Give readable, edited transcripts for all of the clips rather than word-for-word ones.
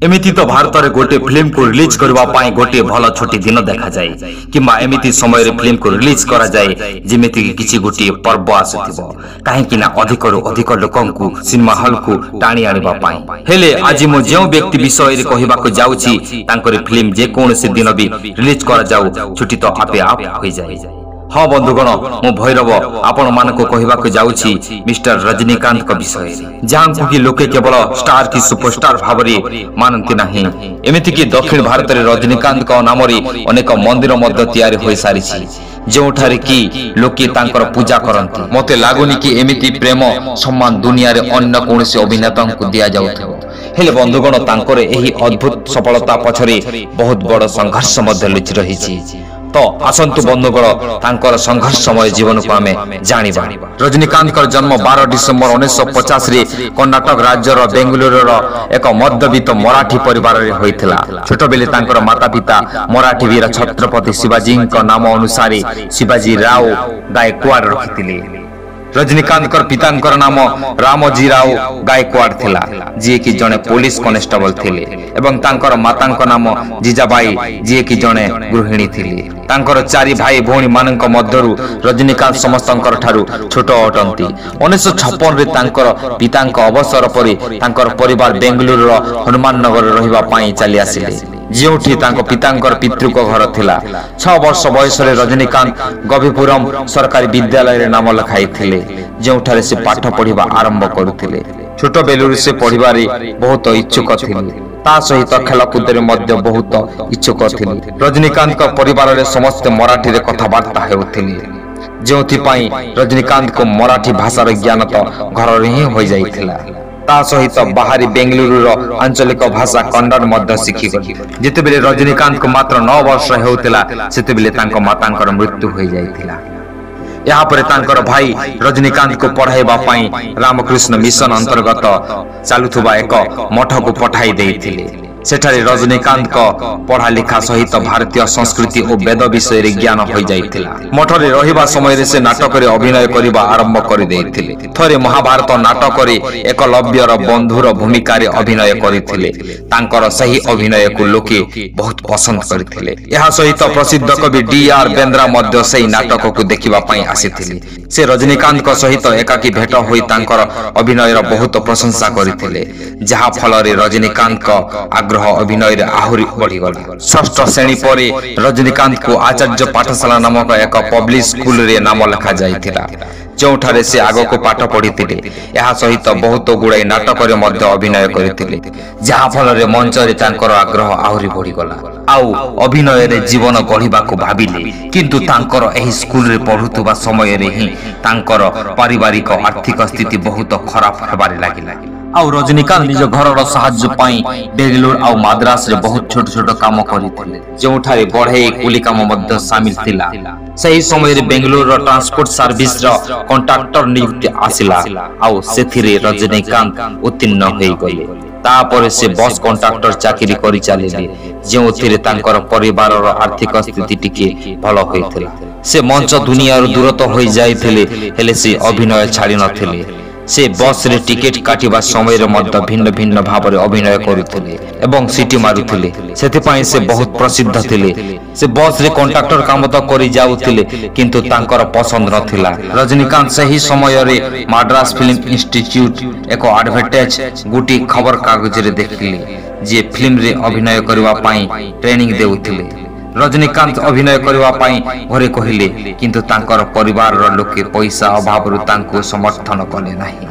एमिति तो भारत में गोटे फिल्म को रिलीज करने गोटे भल छोटी दिन देखा जाए कि एमिति समय फिल्म को रिलीज करा जाए जेमिति किछि गोटे पर्व आसुथिबो काहेकि ना अधिक रु अधिक लोकंकु सिनेमा हॉल को टाणी आनिबा पाई हेले आज मो जो व्यक्ति विषय रे कहिबाको जाउछि तांकर फिल्म जे कोनोसी दिन भी रिलीज करा जाऊ छुट्टी तो आपे आप होई जाए। हाँ बंधुगण मो भैरव आपण मानको कहिबाको जाउछि मिस्टर रजनीकांत को विषय जहां कि लोके केवल स्टार की सुपरस्टार भावरे मानंती नाही एमिति कि दक्षिण भारत रे रजनीकांत को नाम रे अनेक मंदिर मध्य तयारी होई सारिछि जोठारे कि लोके तांकर पूजा करंती। मते लागुनी कि एमिति प्रेम सम्मान दुनिया रे अन्य कोनोसी अभिनेता को दिया जाउथबो हेले बंधुगण तांकर एही अद्भुत सफलता पछरे बहुत बड़ संघर्ष मध्य लुचि रहिछि। तो आसंतु बंधुगण तांकर संघर्षमय जीवन को आमे जानिबा। रजनीकांत कर जन्म 12 डिसेंबर 1950 रे कर्नाटक राज्यर बेंगलुरुर एक मध्यवित्त मराठी परिवार रे होइथिला। छोट बेले तांकर माता पिता मराठी वीर छत्रपति शिवाजी नाम अनुसार शिवाजी राव गायकवाड़ रखिथिले। रजनीकांत कर पितांकर नाम रामजी राव गायकवाड़ थिला जे कि जने पुलिस कांस्टेबल थिले एवं तांकर मातांकर नाम जीजाबाई जे कि जने गृहिणी थिले। तांकर चारि भाई भौणी मानक मध्यरु रजनीकांत समस्तंकर ठारु छोट अटंती। 1956 रे तांकर पितांक अवसर परे तांकर परिवार बेंगलुरुर हनुमान नगर रहिबा पाई चली आसिले जोठी तांको पितांकर पितृक घर थिला। 6 वर्ष बयस रे रजनीकांत गभीपुरम सरकारी विद्यालय रे नाम लखाई थिले जोठारे से पाठ पढ़िबा आरंभ करुथिले। छोट बेलुरु से पढ़िबारे बहुत इच्छुक थिले ता सहित खेलकूद रे मध्य बहुत इच्छुक थिले। रजनीकांत का परिवार रे समस्त मराठी रे कथाबार्ता हेउथिले जोथि पई रजनीकांत को मराठी भाषा रे ज्ञान तो घर रे ही होई जाइथिला ता सहित बाहरी बेंगलुरुर आंचलिक भाषा कन्नड़ मध्य शिखि गली। जेतेबेले रजनीकांत को मात्र 9 वर्ष हेउथिला सेतेबेले तांको मातांकर मृत्यु होई जाइथिला। यहाँ पर तांकर भाई रजनीकांत को पढ़ाइबा पाई रामकृष्ण मिशन अंतर्गत चालुथुबा एक मठ को पठाई देइथिले। सेठारे रजनीकांत को पढ़ा लिखा सहित भारतीय संस्कृति और वेद विषय रे ज्ञान होई जाइथिला। मठरे रहिबा समय रे से नाटक रे अभिनय करिबा आरंभ करि देइथिले। थरे महाभारत नाटक रे एकलव्यर बंधुर भूमिका रे अभिनय करिथिले। तांकर सही अभिनय को लोके बहुत पसंद करिथिले। एहा सहित प्रसिद्ध कवि डी.आर. बेंद्रा मध्य सही नाटक को देखिबा पाई आसिथिले। से रजनीकांत को सहित एकाकी भेट होई तांकर अभिनय रो बहुत प्रशंसा करिथिले जहा फल रे रजनीकांत को आग्रह अभिनय आहुरी बढ़ी गला। 6ठ श्रेणी परे रजनीकांत को आचार्य पाठशाला नामक एक पब्लिक स्कूल रे नाम लिखा जाइथिला जोठारे से आगो को पाठ पढ़िथिले। एहा सहित बहुत गुड़ाई नाटक रे मध्य अभिनय करिथिले जहा फल रे मंच रे तांकर आग्रह आहुरी बढ़ी गला आउ अभिनय रे जीवन गढ़िबा को भाबिले किंतु तांकर एही स्कूल रे पढुथुबा समय रे ही तांकर पारिवारिक आर्थिक स्थिति बहुत खराब हेबारे लागिला। आउ रजनीकांत निज घर साहाय्य पाई बेंगलुरु आउ मद्रास रे बहुत छोट छोट काम करिथिले जोठारे बढ़ई कुली काम मध्य शामिल थिला। सही समय रे बेंगलुरु ट्रांसपोर्ट सर्विस रो कॉन्ट्रैक्टर नियुक्ति आसिला आउ सेथिरे रजनीकांत उत्तीर्ण होई गले। तापर से बस कॉन्ट्रैक्टर चाकरी करि चलिले जोथिरे तांकर परिवार रो आर्थिक स्थिति टिके भलो होइथिला। से मंच दुनिया रो दूरत होई जाइथिले हेले से अभिनय छाड़ी नथिले। से बस रे टिकेट काटिबा समय रे मध्य भिन्न भिन्न भाव रे अभिनय करुथिले एवं सिटी मारुथिले सेति पई से बहुत प्रसिद्ध थिले। से बस रे कॉन्ट्रैक्टर काम तो करि जाउथिले किंतु तांकर पसंद नथिला। रजनीकांत सही समय रे मद्रास फिल्म इंस्टीट्यूट एको एडवर्टाइज गुटी खबर कागज रे देखिले जे फिल्म रे अभिनय करबा पई ट्रेनिंग देउथिले। रजनीकांत अभिनय करबा पाई घरे कहिले किंतु तांकर परिवार रो लोके पैसा अभाव रु तांको समर्थन कले नाही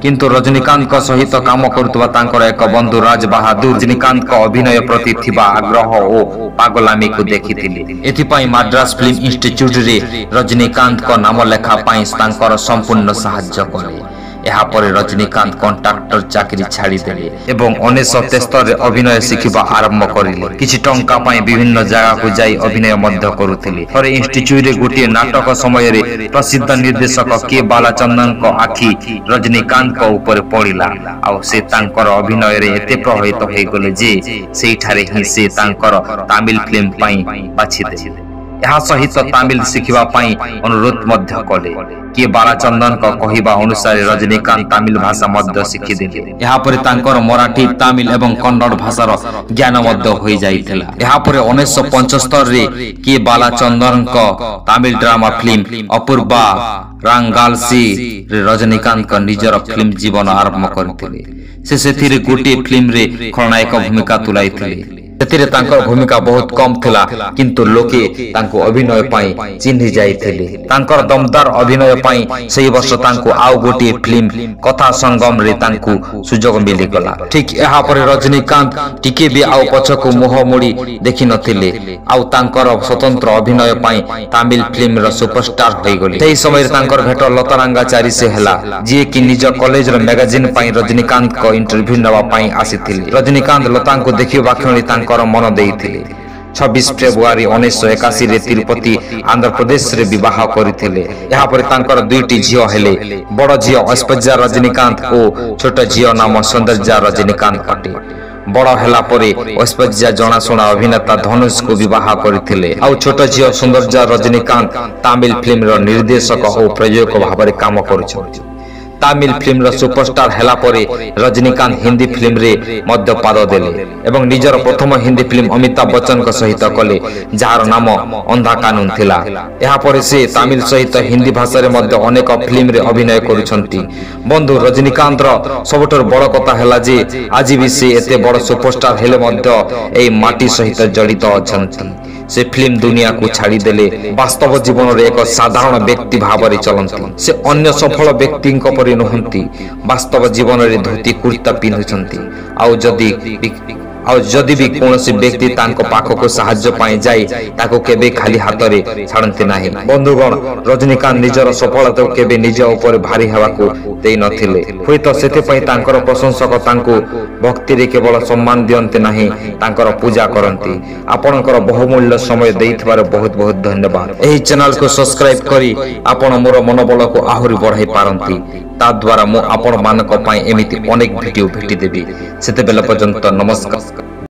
किंतु रजनीकांत को सहित काम करतबा तांकर एक बंधु राज बहादुर रजनीकांत को अभिनय प्रति थिबा आग्रह ओ पागलामी को देखिथिले। एथि पई मद्रास फिल्म इंस्टीट्यूट रे रजनीकांत को नाम लेखा पाई तांकर संपूर्ण सहायता कले। यहाँ पर रजनीकांत कॉन्ट्रैक्टर चाकरी छाड़ी देले एवं 1973 अभिनय शिखिबा आरंभ करिले। किछि टंका पाई विभिन्न जगह को जाई अभिनय मध्य करुथिले। थरे इंस्टीट्यूट रे गोटे नाटक समय रे प्रसिद्ध निर्देशक के बालाचंदन को आखि रजनीकांत को ऊपर पड़िला आ से तांकर अभिनय रे एते प्रभावित होई गले जे सेठारे ही से तांकर तमिल फिल्म पाई बाछि देले। ଏହା ସହିତ ତାମିଲ ଶିଖିବା ପାଇଁ ଅନୁରୋଧ ମଧ୍ୟ କଲେ। କିଏ ବାଲାଚନ୍ଦନଙ୍କ କହିବା ଅନୁସାରେ ରଜନୀକାନ୍ତ ତାମିଲ ଭାଷା ମଧ୍ୟ ଶିଖିଦେଲେ। ଏହାପରେ ତାଙ୍କର ମରାଠୀ, ତାମିଲ ଏବଂ କନ୍ନଡ଼ ଭାଷାର ଜ୍ଞାନ ମଧ୍ୟ ହୋଇଯାଇଥିଲା। ଏହାପରେ 1975ରେ କିଏ ବାଲାଚନ୍ଦନଙ୍କ ତାମିଲ ଡ୍ରାମା ଫିଲ୍ମ ଅପୂର୍ବା ରାଙ୍ଗାଲସିରେ ରଜନୀକାନ୍ତଙ୍କ ନିଜର ଫିଲ୍ମ ଜୀବନ ଆରମ୍ଭ କରିଥିଲେ। ସେ ସେଥିରେ ଗୋଟିଏ ଫିଲ୍ମରେ ଖଳନାୟକ ଭୂମିକା ତୁଲାଇଥିଲେ। ସେଥିରେ ତାଙ୍କର ଭୂମିକା ବହୁତ କମ୍ ଥିଲା, କିନ୍ତୁ ଲୋକେ ତାଙ୍କୁ ଅଭିନୟ ପାଇଁ ଚିହ୍ନି ଯାଇଥିଲେ। ତାଙ୍କର ଦମଦାର ଅଭିନୟ ପାଇଁ ସେହି ବର୍ଷ ତାଙ୍କୁ ଆଉ ଗୋଟିଏ ଫିଲ୍ମ କଥା ସଂଗମରେ ତାଙ୍କୁ ସୁଯୋଗ ମିଳିଗଲା। ଠିକ୍ ଏହାପରେ ରଜନୀକାନ୍ତ ଟିକେ ବି ଆଉ ପଛକୁ ମୁହଁ ମୋଡ଼ି ଦେଖିନଥିଲେ, ଆଉ ତାଙ୍କର ସ୍ୱତନ୍ତ୍ର ଅଭିନୟ ପାଇଁ ତାମିଲ ଫିଲ୍ମର ସୁପରଷ୍ଟାର ହୋଇଗଲେ। ସେହି ସମୟରେ ତାଙ୍କର ଭେଟ ଲତା ରଙ୍ଗାଚାରୀ ହେଲା, ଯିଏକି ନିଜ କଲେଜର ମ୍ୟାଗାଜିନ୍ ପାଇଁ ରଜନୀକାନ୍ତଙ୍କ ଇଣ୍ଟରଭ୍ୟୁ ନେବା ପାଇଁ ଆସିଥିଲେ। ରଜନୀକାନ୍ତ ଲତାଙ୍କୁ ଦେଖିବା କ୍ଷଣି ତାଙ୍କର ମନ ଦେଇଥିଲେ। 26 ଫେବୃଆରୀ 1981ରେ ତିରୁପତି ଆନ୍ଧ୍ରପ୍ରଦେଶରେ ବିବାହ କରିଥିଲେ। ଏହାପରେ ତାଙ୍କର ଦୁଇଟି ଝିଅ ହେଲେ। ବଡ଼ ଝିଅ ଐଶ୍ୱର୍ଯ୍ୟା ରଜନୀକାନ୍ତ ଓ ଛୋଟ ଝିଅ ନାମ ସୌନ୍ଦର୍ଯ୍ୟା ରଜନୀକାନ୍ତ ଅଟେ। ବଡ଼ ହେଲା ପରେ ଐଶ୍ୱର୍ଯ୍ୟା ଜଣାଶୁଣା ଅଭିନେତା ଧନୁଷଙ୍କୁ ବିବାହ କରିଥିଲେ, ଆଉ ଛୋଟ ଝିଅ ସୌନ୍ଦର୍ଯ୍ୟା ରଜନୀକାନ୍ତ ତାମିଲ ଫିଲ୍ମର ନିର୍ଦ୍ଦେଶକ ଓ ପ୍ରଯୋଜକ ଭାବରେ କାମ କରୁଛନ୍ତି। ତାମିଲ ଫିଲ୍ମର ସୁପରଷ୍ଟାର ହେଲା ପରେ ରଜନୀକାନ୍ତ ହିନ୍ଦୀ ଫିଲ୍ମରେ ମଧ୍ୟ ପାଦ ଦେଲେ ଏବଂ ନିଜର ପ୍ରଥମ ହିନ୍ଦୀ ଫିଲ୍ମ ଅମିତାଭ ବଚ୍ଚନଙ୍କ ସହିତ କଲେ, ଯାହାର ନାମ ଅନ୍ଧା କାନୁନ ଥିଲା। ଏହାପରେ ସେ ତାମିଲ ସହିତ ହିନ୍ଦୀ ଭାଷାରେ ମଧ୍ୟ ଅନେକ ଫିଲ୍ମରେ ଅଭିନୟ କରୁଛନ୍ତି। ବନ୍ଧୁ, ରଜନୀକାନ୍ତର ସବୁଠାରୁ ବଡ଼ କଥା ହେଲା ଯେ ଆଜି ବି ସେ ଏତେ ବଡ଼ ସୁପରଷ୍ଟାର ହେଲେ ମଧ୍ୟ ଏହି ମାଟି ସହିତ ଜଡ଼ିତ ଅଛନ୍ତି। ସେ ଫିଲ୍ମ ଦୁନିଆକୁ ଛାଡ଼ିଦେଲେ ବାସ୍ତବ ଜୀବନରେ ଏକ ସାଧାରଣ ବ୍ୟକ୍ତି ଭାବରେ ଚଳନ୍ତି। ସେ ଅନ୍ୟ ସଫଳ ବ୍ୟକ୍ତିଙ୍କ ପରି ନୁହନ୍ତି। ବାସ୍ତବ ଜୀବନରେ ଧୋତି କୁର୍ତ୍ତା ପିନ୍ଧୁଛନ୍ତି, ଆଉ ଯଦି ବି କୌଣସି ବ୍ୟକ୍ତି ତାଙ୍କ ପାଖକୁ ସାହାଯ୍ୟ ପାଇଁ ଯାଏ ତାକୁ କେବେ ଖାଲି ହାତରେ ଛାଡ଼ନ୍ତି ନାହିଁ। ବନ୍ଧୁଗଣ, ରଜନୀକାନ୍ତ ନିଜର ସଫଳତାକୁ କେବେ ନିଜ ଉପରେ ଭାରି ହେବାକୁ ଦେଇନଥିଲେ। ହୁଏତ ସେଥିପାଇଁ ତାଙ୍କର ପ୍ରଶଂସକ ତାଙ୍କୁ ଭକ୍ତିରେ କେବଳ ସମ୍ମାନ ଦିଅନ୍ତି ନାହିଁ, ତାଙ୍କର ପୂଜା କରନ୍ତି। ଆପଣଙ୍କର ବହୁମୂଲ୍ୟ ସମୟ ଦେଇଥିବାରୁ ବହୁତ ବହୁତ ଧନ୍ୟବାଦ। ଏହି ଚ୍ୟାନେଲକୁ ସବସ୍କ୍ରାଇବ କରି ଆପଣ ମୋର ମନୋବଳକୁ ଆହୁରି ବଢ଼ାଇ ପାରନ୍ତି। ତା ଦ୍ୱାରା ମୁଁ ଆପଣମାନଙ୍କ ପାଇଁ ଏମିତି ଅନେକ ଭିଡ଼ିଓ ଭେଟିଦେବି। ସେତେବେଳେ ପର୍ଯ୍ୟନ୍ତ ନମସ୍କାର।